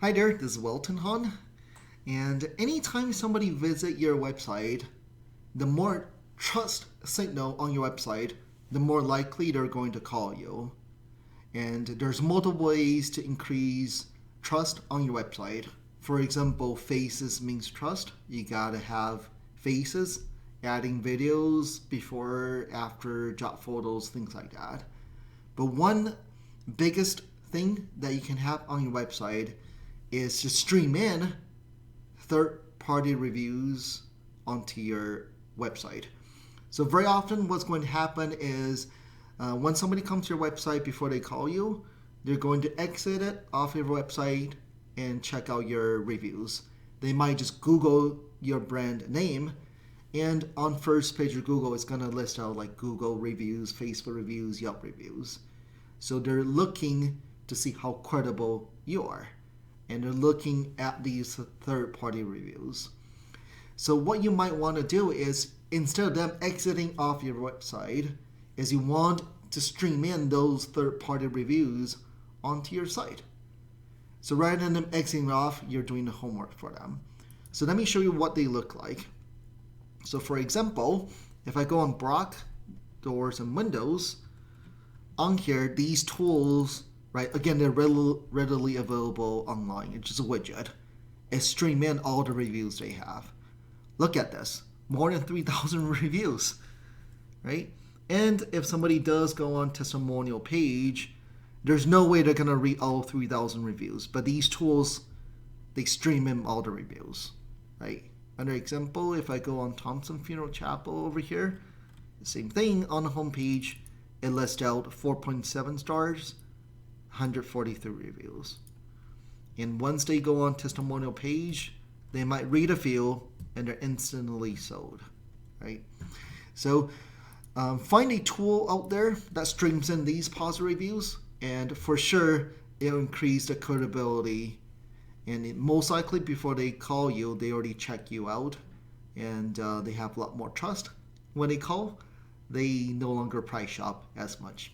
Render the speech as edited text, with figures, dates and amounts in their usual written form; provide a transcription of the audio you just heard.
Hi there, this is Welton Han. And anytime somebody visit your website, the more trust signal on your website, the more likely they're going to call you. And there's multiple ways to increase trust on your website. For example, faces means trust. You gotta have faces, adding videos before, after, job photos, things like that. But one biggest thing that you can have on your website is to stream in third-party reviews onto your website. So very often what's going to happen is when somebody comes to your website before they call you, they're going to exit it off your website and check out your reviews. They might just Google your brand name, and on first page of Google, it's going to list out like Google reviews, Facebook reviews, Yelp reviews. So they're looking to see how credible you are, and they're looking at these third-party reviews. So what you might want to do is, instead of them exiting off your website, is you want to stream in those third-party reviews onto your site. So rather than them exiting off, you're doing the homework for them. So let me show you what they look like. So for example, if I go on Brock Doors and Windows, on here, these tools, right, again, they're readily available online. It's just a widget. It stream in all the reviews they have. Look at this, more than 3,000 reviews, right? And if somebody does go on testimonial page, there's no way they're gonna read all 3,000 reviews. But these tools, they stream in all the reviews, right? Another example, if I go on Thompson Funeral Chapel over here, the same thing on the home page, it lists out 4.7 stars, 143 reviews. And once they go on testimonial page, they might read a few and they're instantly sold, right? So find a tool out there that streams in these positive reviews, and for sure it'll increase the credibility. And most likely before they call you, they already check you out, and they have a lot more trust. When they call, they no longer price shop as much.